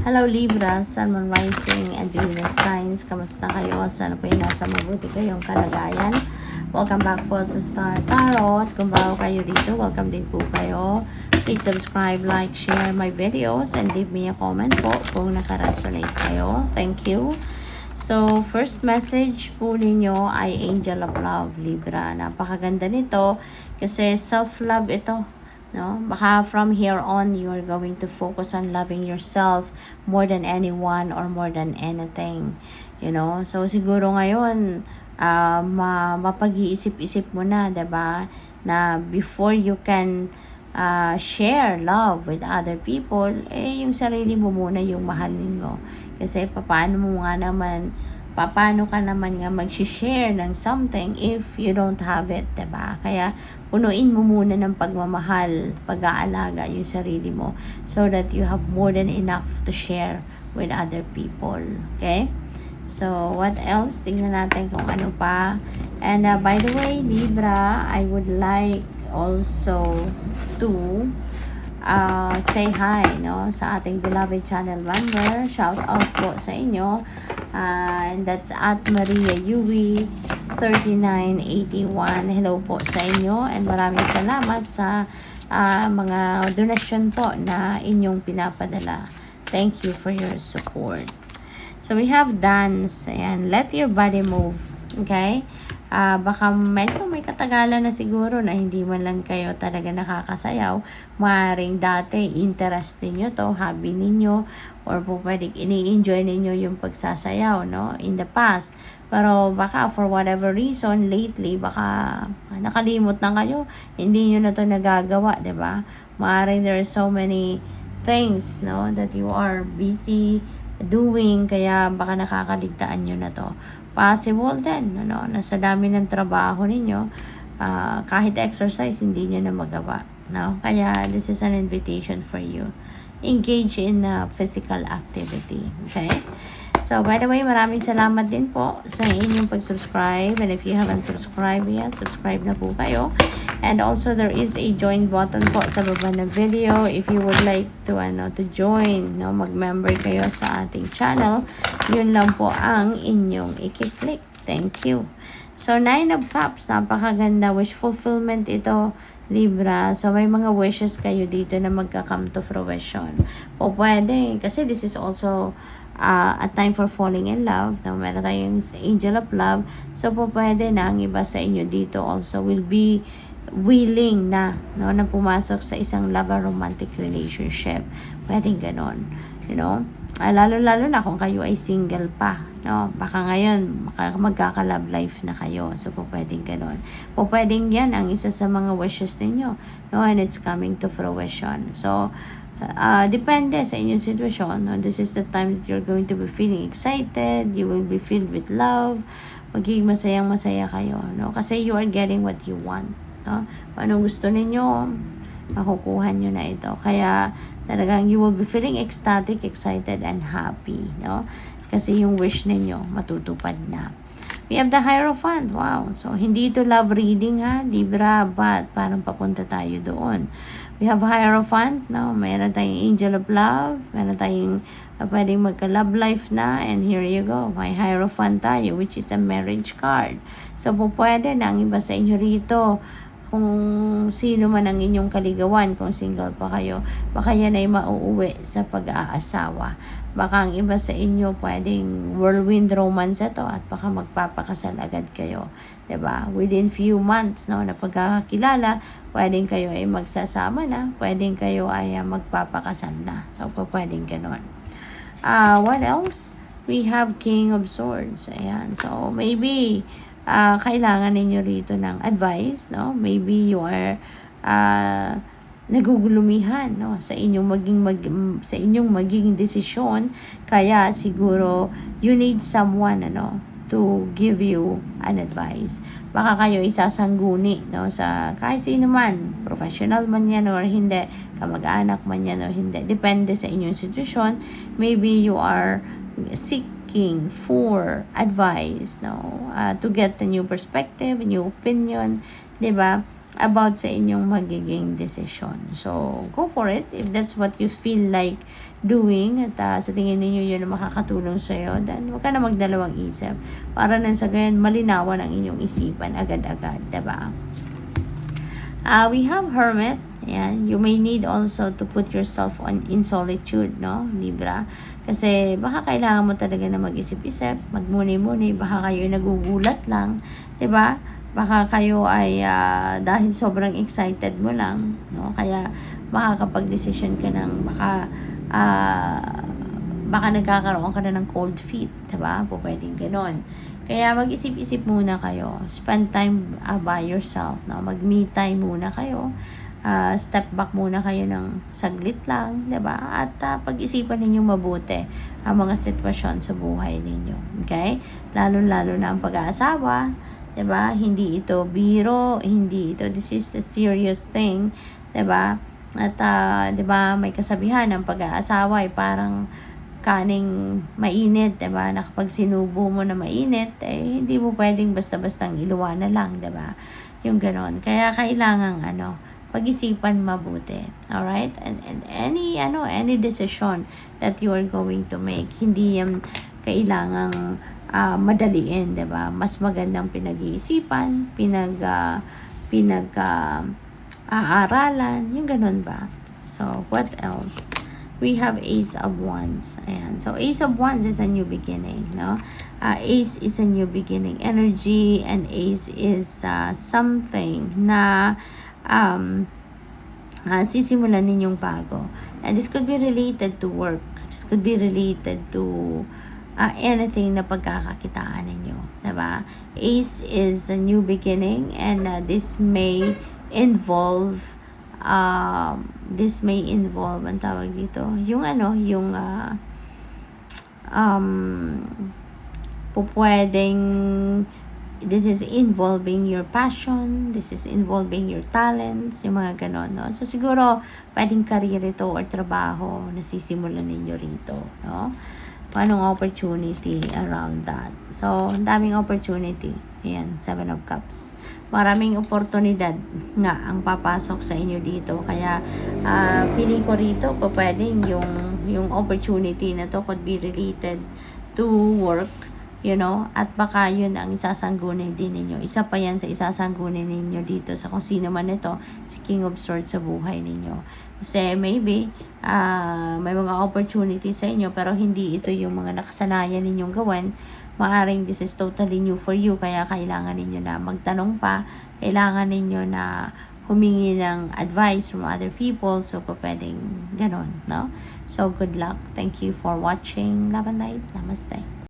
Hello Libra, Sun, Moon, Rising, and Venus signs. Kamusta kayo? Sana po yung nasa mabuti kayong kalagayan. Welcome back po sa Star Tarot. Kung bago kayo dito, welcome din po kayo. Please subscribe, like, share my videos, and leave me a comment po kung nakaresonate kayo. Thank you. So, first message po ninyo ay Angel of Love, Libra. Napakaganda nito kasi self-love ito. No? Baka from here on, you are going to focus on loving yourself more than anyone or more than anything. You know? So, siguro ngayon, mapag-iisip-isip mo na, diba? Na before you can share love with other people, yung sarili mo muna yung mahalin mo. Kasi paano ka naman nga mag-share ng something if you don't have it, diba? Kaya, punuin mo muna ng pagmamahal, pag-aalaga yung sarili mo so that you have more than enough to share with other people. Okay? So, what else? Tingnan natin kung ano pa. And by the way, Libra, I would like also to say hi, no, sa ating beloved channel member. Shout out po sa inyo. And that's at Maria Yui 3981. Hello po sa inyo and maraming salamat sa mga donasyon po na inyong pinapadala. Thank you for your support. So we have dance. Ayan, let your body move. Okay? Baka medyo may katagalan na siguro na hindi man lang kayo talaga nakakasayaw. Maaaring dati interest ninyo to, hobby ninyo, or po pwedeng ini-enjoy ninyo yung pagsasayaw, no, in the past. Pero baka for whatever reason, lately, baka nakalimot na kayo, hindi nyo na to nagagawa, diba? Maaaring there are so many things, no, that you are busy doing, kaya baka nakakaligtaan nyo na to. Possible din, ano, nasa dami ng trabaho ninyo, kahit exercise, hindi nyo na magawa. No? Kaya, this is an invitation for you. Engage in physical activity. Okay? So, by the way, maraming salamat din po sa inyong pag-subscribe. And if you haven't subscribed yet, subscribe na po kayo. And also, there is a join button po sa baba ng video. If you would like to join, no, mag-member kayo sa ating channel, yun lang po ang inyong i-click. Thank you. So, 9 of Cups, napakaganda. Wish fulfillment ito, Libra. So, may mga wishes kayo dito na magka-come to fruition. O pwede, kasi this is also a time for falling in love. Now, meron tayong Angel of Love. So, po pwede na ang iba sa inyo dito also will be willing na, no, na pumasok sa isang love or romantic relationship. Pwedeng ganon. You know? Lalo-lalo na kung kayo ay single pa. No? Baka ngayon, magkaka-love life na kayo. So, po pwedeng ganon. Po pwedeng yan ang isa sa mga wishes ninyo. No? And it's coming to fruition. So, depende sa inyong sitwasyon. No? This is the time that you're going to be feeling excited. You will be filled with love. Magiging masayang-masaya kayo. No? Kasi you are getting what you want. No? Kung anong gusto ninyo, makukuha nyo na ito. Kaya talagang you will be feeling ecstatic, excited, and happy. No? Kasi yung wish ninyo matutupad na. We have the Hierophant. Wow. So, hindi ito love reading, ha, Libra, but parang papunta tayo doon. We have Hierophant. No? Mayroon tayong Angel of Love. Mayroon tayong pwedeng magka-love life na. And here you go. May Hierophant tayo, which is a marriage card. So, po pwede na ang iba sa inyo rito, kung sino man ang inyong kaligawan, kung single pa kayo, baka yan ay mauuwi sa pag-aasawa. Baka ang iba sa inyo pwedeng whirlwind romance ito at baka magpapakasal agad kayo. 'Di ba? Within few months, no, na pagkakakilala, pwedeng kayo ay magsasama na, pwedeng kayo ay magpapakasal na. So, pwedeng ganoon. What else? We have King of Swords. Ayan. So, maybe kailangan ninyo rito ng advice, no? Maybe you are nagugulumihan, no, sa inyong magiging desisyon, kaya siguro you need someone, ano, to give you an advice. Baka kayo isasangguni, no, sa kahit sino man, professional man yan or hindi, kamag-anak man yan or hindi, depende sa inyong sitwasyon. Maybe you are sick for advice, no, to get a new perspective, a new opinion, 'di ba? about sa inyong magiging decision. So, go for it. If that's what you feel like doing at sa tingin ninyo yun na makakatulong sa'yo, then huwag ka na magdalawang isip. Para nang sa ganyan, malinawan ang inyong isipan agad-agad, diba? We have Hermit. Ayan. You may need also to put yourself in solitude, no? Libra. Kasi baka kailangan mo talaga na mag-isip-isip, magmuni-muni, baka kayo nagugulat lang, diba? Baka kayo ay dahil sobrang excited mo lang, no? Kaya makakapag-decision ka ng baka nagkakaroon ka na ng cold feet, diba? Pwedeng ganon. Kaya mag-isip-isip muna kayo. Spend time by yourself, no? Mag-me time muna kayo. Step back muna kayo ng saglit lang, 'di ba? At pag-isipan ninyo mabuti ang mga sitwasyon sa buhay ninyo. Okay? Lalo-lalo na ang pag-aasawa, 'di ba? Hindi ito biro, hindi ito, this is a serious thing, 'di ba? At 'di ba, may kasabihan ang pag-aasawa ay parang kaning mainit, 'di ba? Na kapag sinubo mo na mainit, hindi mo pwedeng basta-bastang iluwanan lang, 'di ba? Yung ganon. Kaya kailangan pag-isipan mabuti. All right? And any decision that you are going to make, hindi yan kailangang madaliin, 'di ba? Mas magandang pinag-iisipan, aaralan, yung ganun ba? So, what else? We have Ace of Wands. Ayan. So, Ace of Wands is a new beginning, no? Ace is a new beginning energy, and Ace is something na sisimulan ninyong bago. And this could be related to work. This could be related to anything na pagkakakitaan ninyo. Diba? Ace is a new beginning, and this may involve ang tawag dito, pwedeng this is involving your passion, this is involving your talents, yung mga ganon, no? So, siguro, pwedeng career ito or trabaho na sisimulan ninyo rito, no? Anong opportunity around that? So, daming opportunity. Ayan, 7 of Cups. Maraming oportunidad nga ang papasok sa inyo dito. Kaya, feeling ko rito, pwedeng yung opportunity na to could be related to work, at baka yun ang isasanggunin din ninyo. Isa pa yan sa isasanggunin ninyo dito sa kung sino man ito, si King of Swords sa buhay ninyo. Kasi maybe, may mga opportunity sa inyo, pero hindi ito yung mga nakasanayan ninyong gawin. Maaring this is totally new for you, kaya kailangan ninyo na magtanong pa, kailangan ninyo na humingi ng advice from other people, so pwedeng ganon, no? So, good luck. Thank you for watching. Love and light. Namaste.